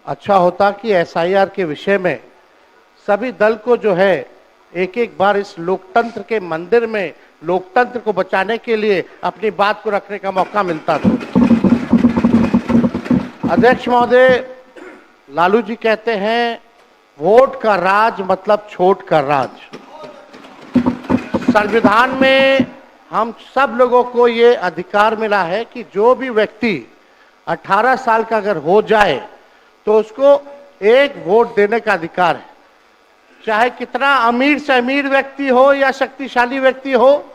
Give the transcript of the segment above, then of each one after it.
अच्छा होता कि एसआईआर के विषय में सभी दल को जो है एक एक बार इस लोकतंत्र के मंदिर में लोकतंत्र को बचाने के लिए अपनी बात को रखने का मौका मिलता। तो अध्यक्ष महोदय, लालू जी कहते हैं वोट का राज मतलब छोट का राज। संविधान में हम सब लोगों को ये अधिकार मिला है कि जो भी व्यक्ति 18 साल का अगर हो जाए तो उसको एक वोट देने का अधिकार है, चाहे कितना अमीर से अमीर व्यक्ति हो या शक्तिशाली व्यक्ति हो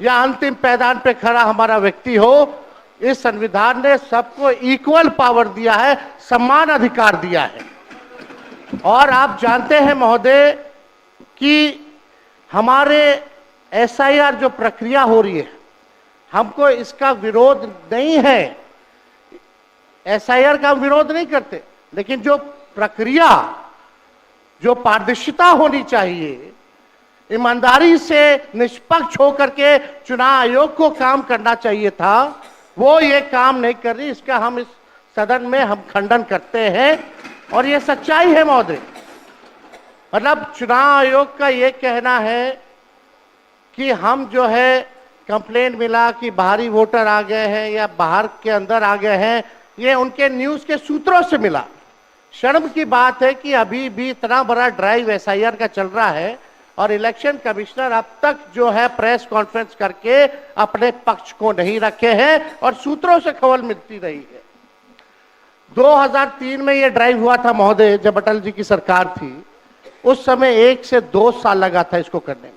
या अंतिम पैदान पे खड़ा हमारा व्यक्ति हो। इस संविधान ने सबको इक्वल पावर दिया है, समान अधिकार दिया है। और आप जानते हैं महोदय कि हमारे एसआईआर जो प्रक्रिया हो रही है, हमको इसका विरोध नहीं है, एसआईआर का विरोध नहीं करते, लेकिन जो प्रक्रिया, जो पारदर्शिता होनी चाहिए, ईमानदारी से निष्पक्ष होकर के चुनाव आयोग को काम करना चाहिए था, वो ये काम नहीं कर रही। इसका हम इस सदन में हम खंडन करते हैं और ये सच्चाई है महोदय। मतलब चुनाव आयोग का ये कहना है कि हम जो है कंप्लेंट मिला कि बाहरी वोटर आ गए हैं या बाहर के अंदर आ गए हैं, ये उनके न्यूज के सूत्रों से मिला। शर्म की बात है कि अभी भी इतना बड़ा ड्राइव एसआईआर का चल रहा है और इलेक्शन कमिश्नर अब तक जो है प्रेस कॉन्फ्रेंस करके अपने पक्ष को नहीं रखे हैं और सूत्रों से खबर मिलती रही है। 2003 में ये ड्राइव हुआ था महोदय, जब अटल जी की सरकार थी, उस समय 1 से 2 साल लगा था इसको करने में,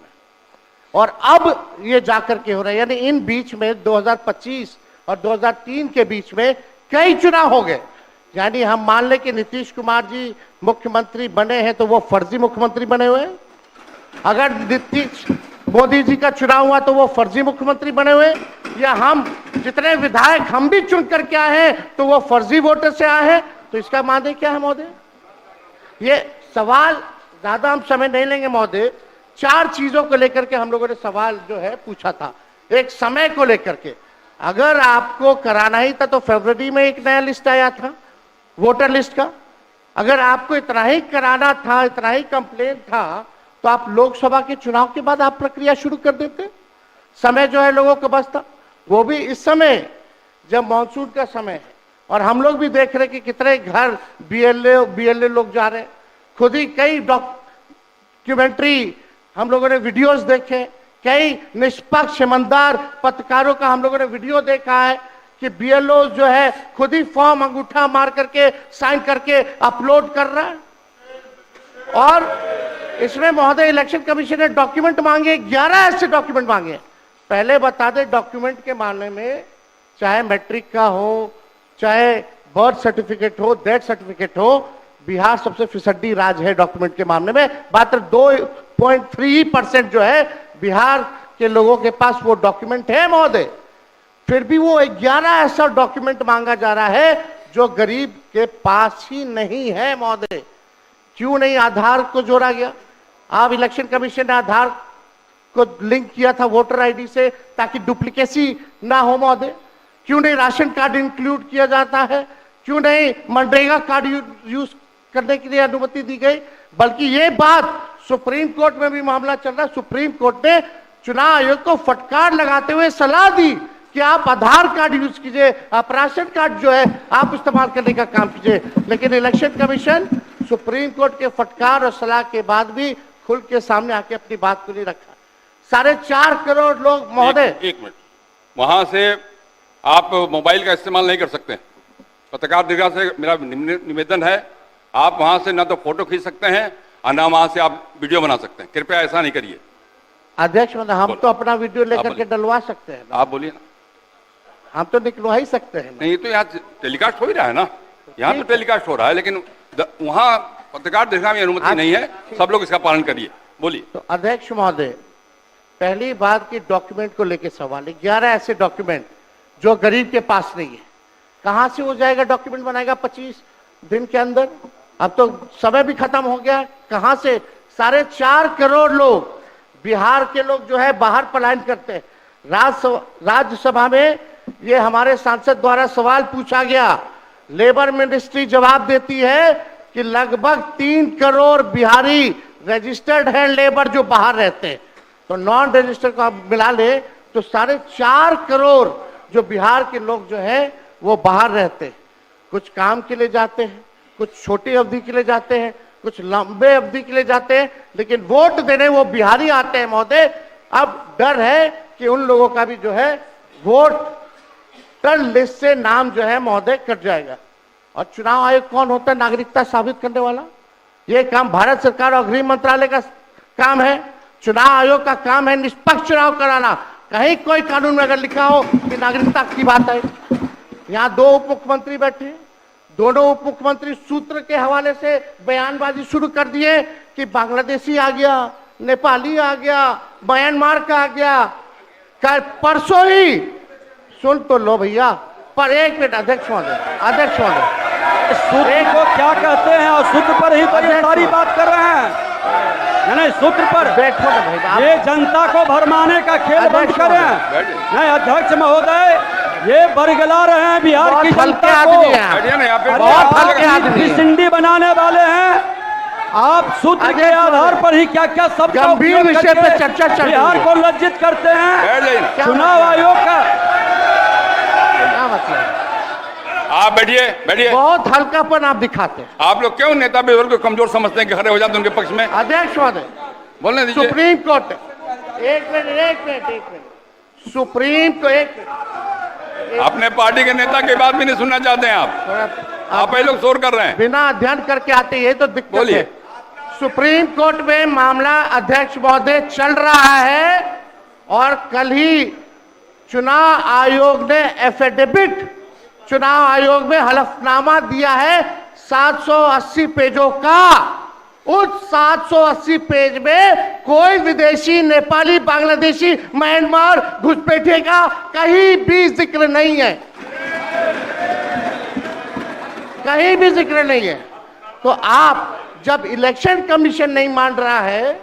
और अब ये जाकर के हो रहा है। यानी इन बीच में 2025 और 2003 के बीच में कई चुनाव हो गए। यानी हम मान लें कि नीतीश कुमार जी मुख्यमंत्री बने हैं तो वो फर्जी मुख्यमंत्री बने हुए हैं। अगर नीतीश मोदी जी का चुनाव हुआ तो वो फर्जी मुख्यमंत्री बने हुए, या हम जितने विधायक हम भी चुन करके आए हैं तो वो फर्जी वोटर से आए हैं। तो इसका माने क्या है महोदय? ये सवाल ज्यादा हम समय नहीं लेंगे महोदय। 4 चीजों को लेकर के हम लोगों ने सवाल जो है पूछा था। एक समय को लेकर के, अगर आपको कराना ही था तो फरवरी में एक नया लिस्ट आया था वोटर लिस्ट का। अगर आपको इतना ही कराना था, इतना ही कंप्लेंट था, तो आप लोकसभा के चुनाव के बाद आप प्रक्रिया शुरू कर देते। समय जो है लोगों को बचता, वो भी इस समय जब मानसून का समय है और हम लोग भी देख रहे कि कितने घर बीएलए लोग जा रहे हैं। खुद ही कई डॉक्यूमेंट्री हम लोगों ने वीडियोस देखे, कई निष्पक्ष ईमानदार पत्रकारों का हम लोगों ने वीडियो देखा है कि बीएलओ जो है खुद ही फॉर्म अंगूठा मार करके साइन करके अपलोड कर रहा है। और इसमें महोदय इलेक्शन कमीशन ने डॉक्यूमेंट मांगे, 11 ऐसे डॉक्यूमेंट मांगे। पहले बता दें, डॉक्यूमेंट के मामले में चाहे मैट्रिक का हो, चाहे बर्थ सर्टिफिकेट हो, डेथ सर्टिफिकेट हो, बिहार सबसे फिसड्डी राज्य है डॉक्यूमेंट के मामले में। मात्र 2.3% जो है बिहार के लोगों के पास वो डॉक्यूमेंट है महोदय। फिर भी वो 11 ऐसा डॉक्यूमेंट मांगा जा रहा है जो गरीब के पास ही नहीं है महोदय। क्यों नहीं आधार को जोड़ा गया? आप इलेक्शन कमीशन ने आधार को लिंक किया था वोटर आईडी से ताकि डुप्लीकेसी ना हो महोदय। क्यों नहीं राशन कार्ड इंक्लूड किया जाता है? क्यों नहीं मनरेगा कार्ड यूज करने के लिए अनुमति दी गई? बल्कि ये बात सुप्रीम कोर्ट में भी मामला चल रहा है। सुप्रीम कोर्ट ने चुनाव आयोग को फटकार लगाते हुए सलाह दी कि आप आधार कार्ड यूज कीजिए, आप राशन कार्ड जो है आप इस्तेमाल करने का काम कीजिए। लेकिन इलेक्शन कमीशन सुप्रीम कोर्ट के फटकार और सलाह के बाद भी खुल के सामने आके अपनी बात को नहीं रखा। 4.5 करोड़ लोग महोदय, एक मिनट, वहां से आप मोबाइल का इस्तेमाल नहीं कर सकते। पत्रकार दीर्घा से मेरा निवेदन है, आप वहां से ना तो फोटो खींच सकते हैं और ना वहां से आप वीडियो बना सकते हैं। कृपया ऐसा नहीं करिए। अध्यक्ष महोदय, हम तो अपना वीडियो लेकर के डलवा सकते हैं। आप बोलिए ना। हम तो निकलवा ही सकते हैं। नहीं, तो यहाँ टेलीकास्ट हो ही रहा है ना, यहाँ तो टेलीकास्ट हो रहा है, लेकिन वहां पत्रकार दीर्घा में अनुमति नहीं है। सब लोग इसका पालन करिए। बोलिए। तो अध्यक्ष महोदय, पहली बात की डॉक्यूमेंट को लेकर सवाल है। 11 ऐसे डॉक्यूमेंट जो गरीब के पास नहीं है, कहां से हो जाएगा? डॉक्यूमेंट बनाएगा 25 दिन के अंदर? अब तो समय भी खत्म हो गया है। कहां से? 4.5 करोड़ लोग, बिहार के लोग जो है बाहर पलायन करते हैं। राज्यसभा में ये हमारे सांसद द्वारा सवाल पूछा गया लेबर मिनिस्ट्री जवाब देती है कि लगभग 3 करोड़ बिहारी रजिस्टर्ड है लेबर जो बाहर रहते हैं, तो नॉन रजिस्टर्ड को आप मिला ले तो 4.5 करोड़ जो बिहार के लोग जो है वो बाहर रहते हैं। कुछ काम के लिए जाते हैं, कुछ छोटी अवधि के लिए जाते हैं, कुछ लंबे अवधि के लिए जाते हैं, लेकिन वोट देने वो बिहारी आते हैं महोदय। अब डर है कि उन लोगों का भी जो है वोटर लिस्ट से नाम जो है महोदय कट जाएगा। और चुनाव आयोग कौन होता है नागरिकता साबित करने वाला? ये काम भारत सरकार और गृह मंत्रालय का काम है। चुनाव आयोग का काम है निष्पक्ष चुनाव कराना। कहीं कोई कानून में अगर लिखा हो कि नागरिकता की बात है। यहाँ 2 उप मुख्यमंत्री बैठे, दोनों उप मुख्यमंत्री सूत्र के हवाले से बयानबाजी शुरू कर दिए कि बांग्लादेशी आ गया, नेपाली आ गया, म्यांमार का आ गया। कल परसों ही सुन तो लो भैया, पर एक मिनट अध्यक्ष महोदय सूत्र को क्या कहते हैं और सूत्र पर ही तो ये सारी बात कर रहे हैं। नहीं, सूत्र पर बैठो ना भाई, ये जनता को भरमाने का खेल बंद करें। नहीं अध्यक्ष महोदय, ये बरगला रहे हैं बिहार की जनता को। बहुत हल्के आदमी सिंडी बनाने वाले हैं। आप सूत्र के आधार पर ही क्या क्या सब गंभीर विषय पे चर्चा चल रही है। बिहार को लज्जित करते हैं। चुनाव आयोग का क्या मतलब? आप बैठिए। बहुत हल्कापन आप दिखाते हैं। आप लोग क्यों नेता बुजुर्ग को कमजोर समझते हैं कि खड़े हो जाते हैं उनके पक्ष में? अध्यक्ष महोदय, बोलने दीजिए। सुप्रीम कोर्ट एक मिनट सुप्रीम को एक मिनट अपने पार्टी के नेता की बात भी नहीं सुनना चाहते हैं आप ही लोग शोर कर रहे हैं। बिना अध्ययन करके आते ये तो दिक्कत बोलिए। है। सुप्रीम कोर्ट में मामला अध्यक्ष महोदय चल रहा है और कल ही चुनाव आयोग ने एफिडेविट चुनाव आयोग में हलफनामा दिया है 780 पेजों का। उस 780 पेज में कोई विदेशी, नेपाली, बांग्लादेशी, म्यांमार, घुसपैठे का कहीं भी जिक्र नहीं है, कहीं भी जिक्र नहीं है। तो आप जब इलेक्शन कमीशन नहीं मान रहा है,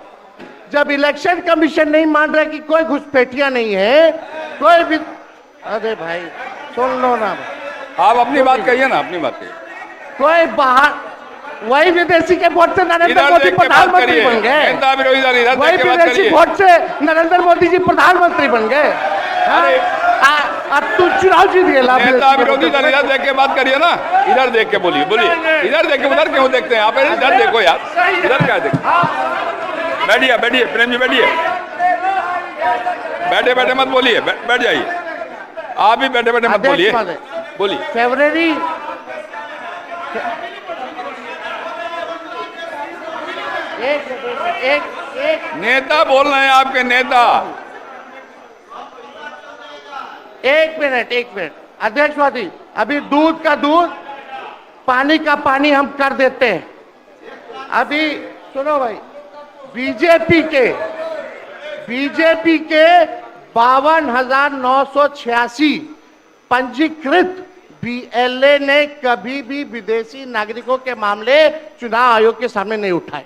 जब इलेक्शन कमीशन नहीं मान रहा है कि कोई घुसपैठिया नहीं है, कोई भी, अरे भाई सुन लो ना, आप अपनी बात कहिए ना, अपनी बात कहिए। कोई बाहर, वही विदेशी के वोट से नरेंद्र मोदी प्रधानमंत्री बन गए। वही विदेशी वोट से नरेंद्र मोदी जी प्रधानमंत्री बन गए। अब तू चुनाव जीत गया। नेता विरोधी दल इधर देख के बात करिए ना, इधर देख के बोलिए। इधर देख के, उधर क्यों देखते हैं आप? इधर देखो यार, इधर क्या देखो। बैठिए प्रेम जी, बैठे मत बोलिए, बैठ जाइए। आप भी बैठे मत बोलिए। फरवरी एक नेता बोल रहे हैं, आपके नेता। एक मिनट अध्यक्ष महोदय, अभी दूध का दूध, पानी का पानी हम कर देते हैं। अभी सुनो भाई, बीजेपी के 52,986 पंजीकृत बीएलए ने कभी भी विदेशी नागरिकों के मामले चुनाव आयोग के सामने नहीं उठाए।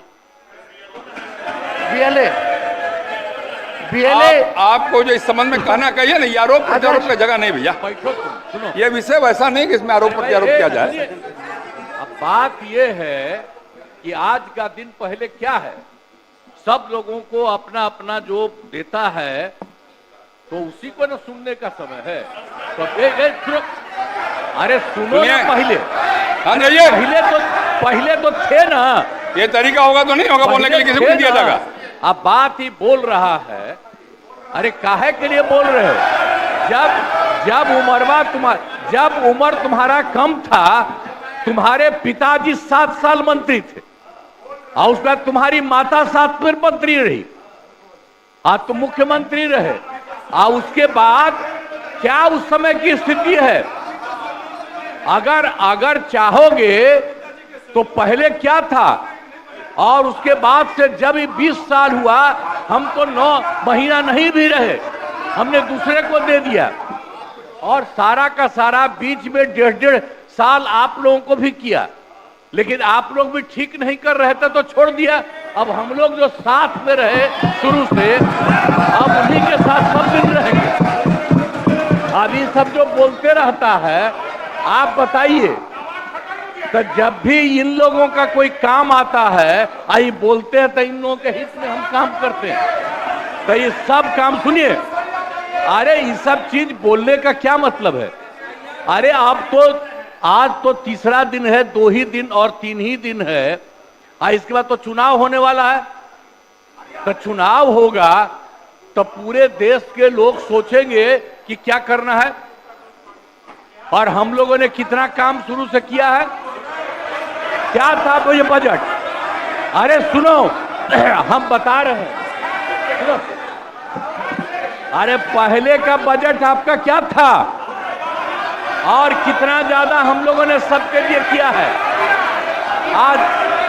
बीएलए आपको जो इस संबंध में कहना कहिए ना, ये आरोप प्रत्यारोप का जगह नहीं भैया। ये विषय वैसा नहीं कि इसमें आरोप प्रत्यारोप किया जाए। अब बात ये है कि आज का दिन पहले क्या है, सब लोगों को अपना अपना जो देता है तो उसी को ना सुनने का समय है। तो अरे सुनो ना पहले। हाँ पहले तो थे ना। ये तरीका होगा तो नहीं होगा बोलने के लिए, किसी को नहीं दिया जाएगा। अब बात ही बोल रहा है। अरे काहे के लिए बोल रहे हो? जब उम्र तुम्हारा कम था, तुम्हारे पिताजी 7 साल मंत्री थे और उसके बाद तुम्हारी माता 7 फिर मंत्री रही, आज तुम मुख्यमंत्री रहे। और उसके बाद क्या उस समय की स्थिति है? अगर चाहोगे तो पहले क्या था और उसके बाद से जब 20 साल हुआ, हम तो 9 महीना नहीं भी रहे, हमने दूसरे को दे दिया। और सारा का सारा बीच में 1.5 साल आप लोगों को भी किया, लेकिन आप लोग भी ठीक नहीं कर रहे थे तो छोड़ दिया। अब हम लोग जो साथ में रहे शुरू से, अब उन्हीं के साथ सब दिन रहेंगे। अब ये सब जो बोलते रहता है, आप बताइए तो जब भी इन लोगों का कोई काम आता है, आई बोलते हैं तो इन लोगों के हित में हम काम करते हैं। तो ये सब काम सुनिए, अरे ये सब चीज बोलने का क्या मतलब है? अरे आप तो आज तो तीसरा दिन है, 2 ही दिन और 3 ही दिन है, इसके बाद तो चुनाव होने वाला है। तो चुनाव होगा तो पूरे देश के लोग सोचेंगे कि क्या करना है, और हम लोगों ने कितना काम शुरू से किया है। क्या था वो ये बजट? अरे सुनो, हम बता रहे हैं, सुनो। अरे पहले का बजट आपका क्या था और कितना ज्यादा हम लोगों ने सबके लिए किया है? आज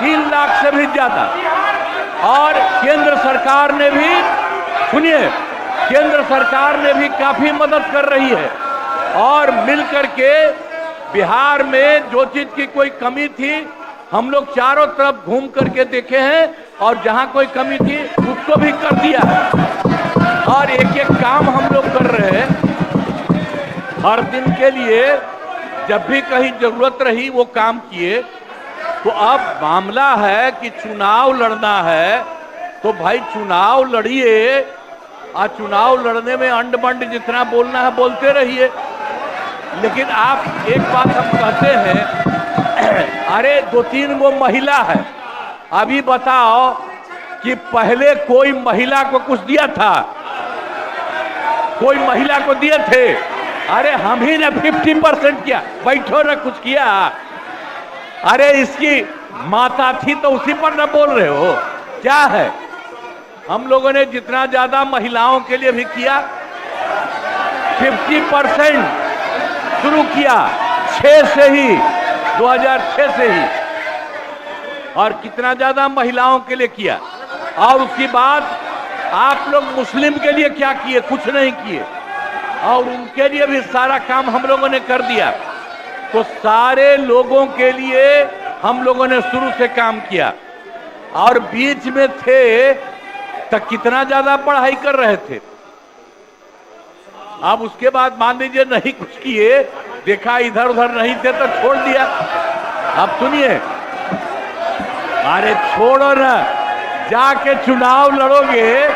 3 लाख से भी ज्यादा। और केंद्र सरकार ने भी, सुनिए, केंद्र सरकार ने भी काफी मदद कर रही है, और मिलकर के बिहार में जो चीज की कोई कमी थी हम लोग चारों तरफ घूम करके देखे हैं, और जहां कोई कमी थी उसको भी कर दिया है। और एक एक काम हम लोग कर रहे हैं हर दिन के लिए। जब भी कहीं जरूरत रही वो काम किए। तो अब मामला है कि चुनाव लड़ना है तो भाई चुनाव लड़िए, और चुनाव लड़ने में अंड बंड जितना बोलना है बोलते रहिए। लेकिन आप एक बात हम कहते हैं, अरे 2-3 गो महिला है, अभी बताओ कि पहले कोई महिला को कुछ दिया था? कोई महिला को दिए थे? अरे हम ही ने 50% किया। बैठो ना, कुछ किया? अरे इसकी माता थी तो उसी पर ना बोल रहे हो? क्या है? हम लोगों ने जितना ज्यादा महिलाओं के लिए भी किया, 50% शुरू किया 6 से ही, 2006 से ही। और कितना ज्यादा महिलाओं के लिए किया। और उसके बाद आप लोग मुस्लिम के लिए क्या किए? कुछ नहीं किए। और उनके लिए भी सारा काम हम लोगों ने कर दिया। तो सारे लोगों के लिए हम लोगों ने शुरू से काम किया। और बीच में थे तो कितना ज्यादा पढ़ाई कर रहे थे। अब उसके बाद मान लीजिए नहीं कुछ किए, देखा इधर उधर नहीं थे तो छोड़ दिया। अब सुनिए, अरे छोड़ो ना, जाके चुनाव लड़ोगे,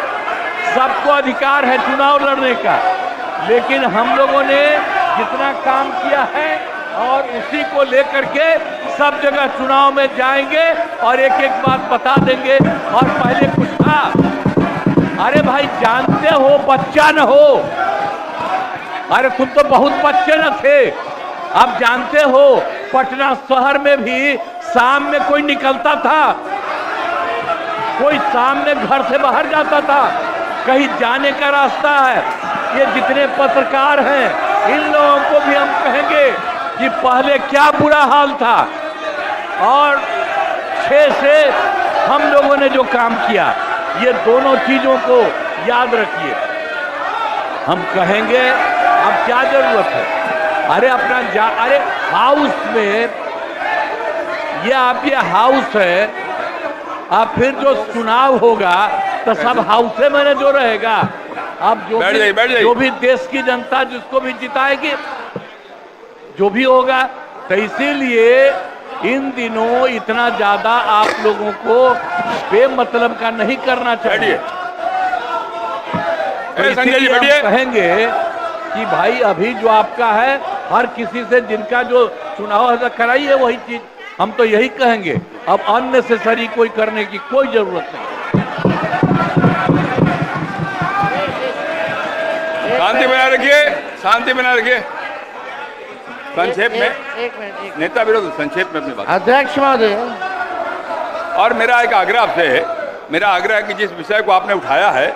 सबको अधिकार है चुनाव लड़ने का। लेकिन हम लोगों ने जितना काम किया है और उसी को लेकर के सब जगह चुनाव में जाएंगे और एक एक बात बता देंगे। और पहले कुछ था, अरे भाई जानते हो बच्चा न हो, अरे तुम तो बहुत बच्चे न थे। अब जानते हो पटना शहर में भी शाम में कोई निकलता था, कोई शाम में घर से बाहर जाता था, कहीं जाने का रास्ता है। ये जितने पत्रकार हैं इन लोगों को भी हम कहेंगे कि पहले क्या बुरा हाल था, और 6 से हम लोगों ने जो काम किया, ये दोनों चीजों को याद रखिए। हम कहेंगे अब क्या जरूरत है? अरे अपना अरे हाउस में, ये आपके हाउस है, अब फिर जो चुनाव होगा तो सब हाउसे में जो रहेगा। अब जो भी देश की जनता जिसको भी जिताएगी, जो भी होगा। तो इसीलिए इन दिनों इतना ज्यादा आप लोगों को बेमतलब का नहीं करना चाहिए। तो इसीलिए हम कहेंगे कि भाई अभी जो आपका है, हर किसी से जिनका जो चुनाव है कराइए वही चीज। हम तो यही कहेंगे, अब अननेसेसरी कोई करने की कोई जरूरत नहीं। शांति बनाए रखिए, शांति बनाए रखिए। संक्षेप में, एक मिनट, नेता विरोध, संक्षेप में अपनी बात। अध्यक्ष महोदय, और मेरा एक आग्रह आपसे है, मेरा आग्रह है कि जिस विषय को आपने उठाया है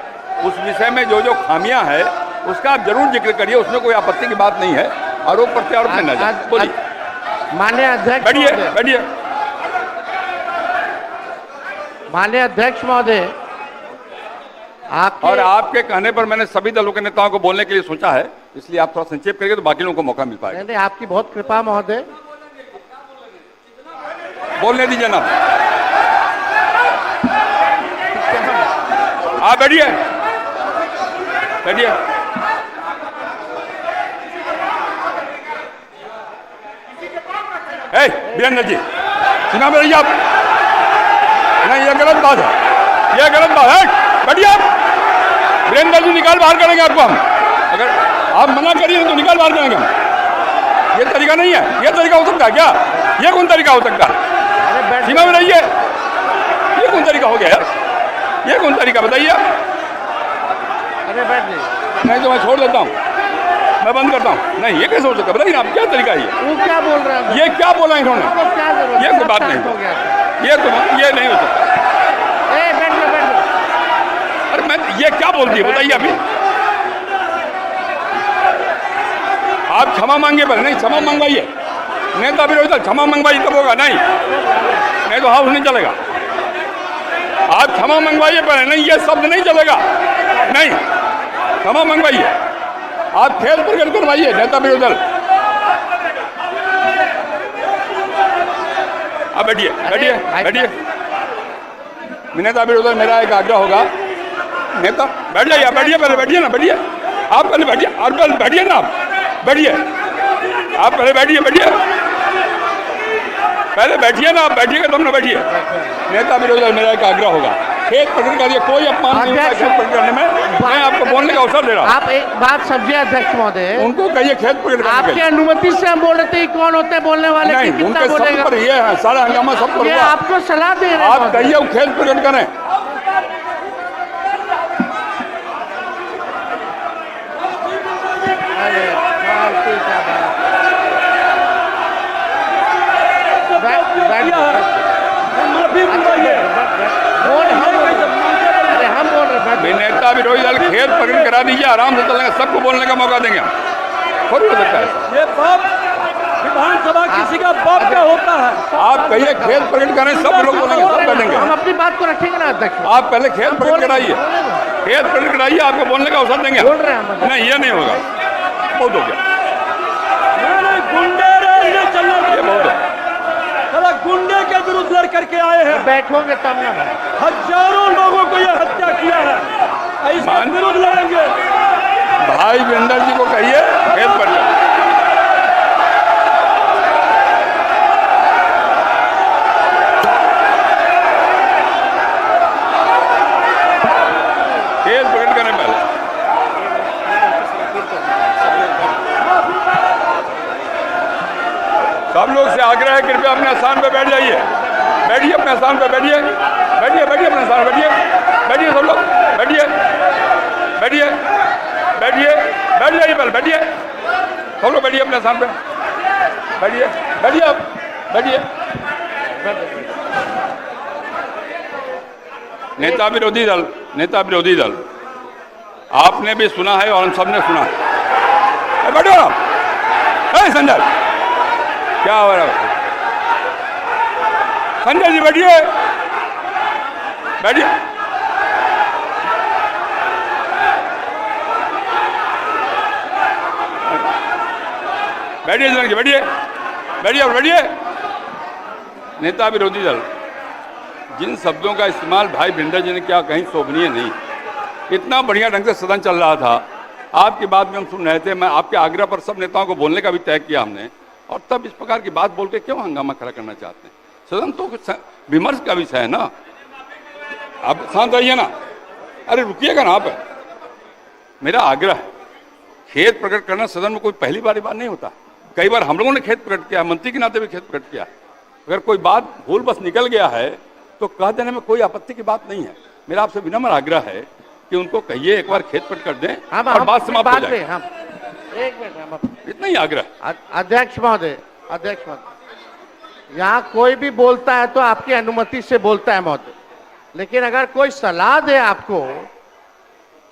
उस विषय में जो जो खामियां है उसका आप जरूर जिक्र करिए, उसमें कोई आपत्ति की बात नहीं है। आरोप प्रत्यारोप में न जाए। बोलिए। माननीय अध्यक्ष बैठिए, महोदय, बैठिए। माननीय अध्यक्ष महोदय, और आपके कहने पर मैंने सभी दलों के नेताओं को बोलने के लिए सोचा है, इसलिए आप थोड़ा संक्षेप करिए तो बाकी लोगों को मौका मिल पाएगा। नहीं, आपकी बहुत कृपा महोदय। बोलने दीजिए ना, आप बैठिए, बैठिए। ए, वीरेंद्र जी सीमा में रहिए आप। नहीं, ये गलत बात है, ये गलत बात है। बैठिए आप। वीरेंद्र जी निकाल बाहर करेंगे आपको हम, अगर आप मना करिए तो निकाल बाहर करेंगे हम। ये तरीका नहीं है, ये तरीका हो सकता है क्या? ये कौन तरीका हो सकता है? सीमा में रहिए, ये कौन तरीका हो गया यार? ये कौन तरीका बताइए आप? अरे बैठ जाइए। नहीं तो मैं छोड़ देता हूँ, मैं बंद करता हूँ। नहीं, ये कैसे हो सकता है बताइए आप, क्या तरीका है ये? वो क्या बोल रहे हैं? ये क्या बोला इन्होंने? क्या जरूरत? ये कोई बात नहीं हो गया। ये नहीं हो सकता। बैठ जाओ, बैठ जाओ। अरे मैं ये क्या बोल दिया बताइए अभी? आप क्षमा मांगे पर नहीं, क्षमा मंगवाइए। नेता विरोधी दल क्षमा मंगवाइए तब होगा, नहीं तो हाउस नहीं चलेगा। आप क्षमा मंगवाइए पर नहीं, ये शब्द नहीं चलेगा। नहीं, क्षमा मंगवाइए। आप खेल प्रकट करवाइए नेता विरोधी दल। आप बैठिए, बैठिए, बैठिए। नेता विरोधी दल मेरा एक आग्रह होगा, नेता बैठ जाइए, आप बैठिए, पहले बैठिए ना, बैठिए आप, पहले बैठिए, और पहले बैठिए ना आप, बैठिए आप, पहले बैठिए, बैठिए पहले बैठिए ना आप, बैठिएगा तब ना बैठिए। नेता विरोधी दल मेरा एक आग्रह होगा, खेत प्रकट करिए, कोई अपमान नहीं होता खेत प्रकट करने में। मैं आपको बोलने का अवसर दे रहा हूँ। आप एक बात समझिए अध्यक्ष महोदय, उनको कहिए खेत प्रकट करने आपकी अनुमति से हम बोल रहे थे कौन होते हैं बोलने वाले? नहीं, कितना उनके बोलेगा? सब पर ये है, सारा हंगामा सब पर ये हुआ। आपको सलाह दे रहे हैं आप महोदय। कहिए वो खेत प्रकट करें। अरे फालतू का बात। माफी मंगवाइए। अरे हम बोल रहे हैं। नेता विरोधी दल खेत प्रकट करा दीजिए, आराम से चलेंगे, सबको बोलने का मौका देंगे हम। थोड़ी हो सकता है ये बाप विधानसभा किसी का बाप का होता है। आप कहिए खेत प्रकट करें, सब लोग बोलेंगे, सब बैठेंगे। हम अपनी बात को रखेंगे ना अध्यक्ष। आप पहले खेत प्रकट कराइए, खेत प्रकट कराइए, आपको बोलने का अवसर देंगे। बोल रहे हैं हम। नहीं, ये नहीं होगा, बहुत हो गया, नहीं, गुंडे राज नहीं चलना ये बहुत है। साला गुंडे के विरुद्ध लड़ करके आए हैं। बैठोगे तब ना। हजारों लोगों को यह हत्या किया है, इसके विरुद्ध लड़ेंगे। भाई वीरेंद्र जी को कहिए खेत प्रकट। खेत प्रकट करने पहले सब लोग से आग्रह है, कृपया अपने स्थान पर बैठ जाइए, बैठिए अपने स्थान पर, बैठिए, बैठिए, बैठिए अपने स्थान पर, बैठिए, बैठिए सब लोग, बैठिए, बैठिए, बैठिए, बैठ जाइए पहले, बैठिए सब लोग, बैठिए अपने स्थान पर, बैठिए, बैठिए आप, बैठिए। नेता विरोधी दल, नेता विरोधी दल, आपने भी सुना है और हम सबने सुना है। बैठो आप, संजय क्या हो रहा है? संजय जी बैठिए, बैठिए, बैठिए जनक जी, बैठिए, बैठिए, बैठिए। नेता विरोधी दल, जिन शब्दों का इस्तेमाल भाई भिंडर जी ने किया कहीं शोभनीय नहीं। इतना बढ़िया ढंग से सदन चल रहा था, आपकी बात में हम सुन रहे थे, मैं आपके आग्रह पर सब नेताओं को बोलने का भी तय किया हमने, और तब इस प्रकार की बात बोल के क्यों हंगामा खड़ा करना चाहते हैं? सदन तो विमर्श का विषय है ना, आप शांत रहिए ना। अरे रुकिएगा ना आप, मेरा आग्रह है, खेत प्रकट करना सदन में कोई पहली बार नहीं होता। कई बार हम लोगों ने खेत प्रकट किया, मंत्री के नाते भी खेत प्रकट किया। अगर कोई बात भूल बस निकल गया है तो कह देने में कोई आपत्ति की बात नहीं है। मेरा आपसे विनम्र आग्रह है कि उनको कहिए एक बार खेत प्रकट कर दें और बात समाप्त हो जाए। एक मिनट, इतना ही आग्रह। अध्यक्ष महोदय, अध्यक्ष महोदय, यहाँ कोई भी बोलता है तो आपकी अनुमति से बोलता है महोदय, लेकिन अगर कोई सलाह दे आपको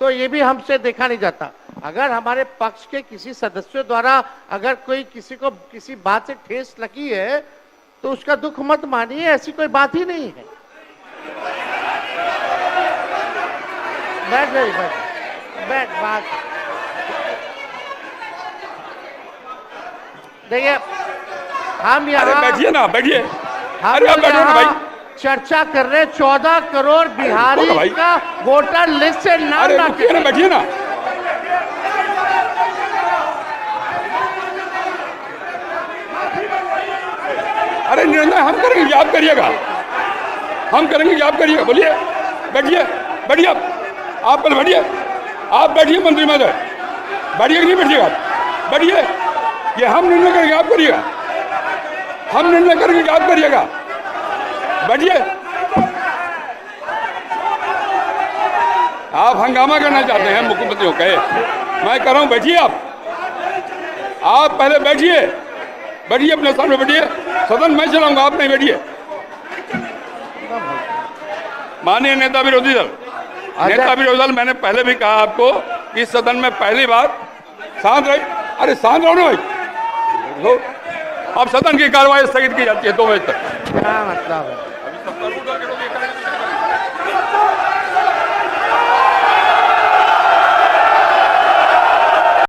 तो ये भी हमसे देखा नहीं जाता। अगर हमारे पक्ष के किसी सदस्यों द्वारा अगर कोई किसी को किसी बात से ठेस लगी है तो उसका दुख मत मानिए, ऐसी कोई बात ही नहीं है। बैठ जाइए, बैठ बात देखिए, हम यहाँ बैठिए ना, बैठिए। हम अरे आप बैठो ना भाई, चर्चा कर रहे 14 करोड़ बिहारी का वोटर लिस्ट से नाम ना, बैठिए ना। अरे हमारे निर्णय हम करेंगे कि आप करिएगा, हम करेंगे कि आप करिएगा। बोलिए, बैठिए, बैठिए, आप पहले बैठिए, आप बैठिए मंत्री महोदय, बैठिए कि नहीं बैठिएगा आप, बैठिए। ये हम निर्णय करेंगे आप करिएगा, हम निर्णय करेंगे कि आप करिएगा, बैठिए। आप हंगामा करना चाहते हैं मुख्यमंत्री को कहे, मैं कर रहा हूं, बैठिए आप पहले बैठिए, बैठिए अपने स्थान में बैठिए, सदन मैं चलाऊंगा, आप नहीं बैठिए। माननीय नेता विरोधी दल, नेता विरोधी दल, मैंने पहले भी कहा आपको कि सदन में पहली बार शांत रहे, अरे शांत रहो ना भाई, अब सदन की कार्रवाई स्थगित की जाती है 2 बजे तक। क्या मतलब है?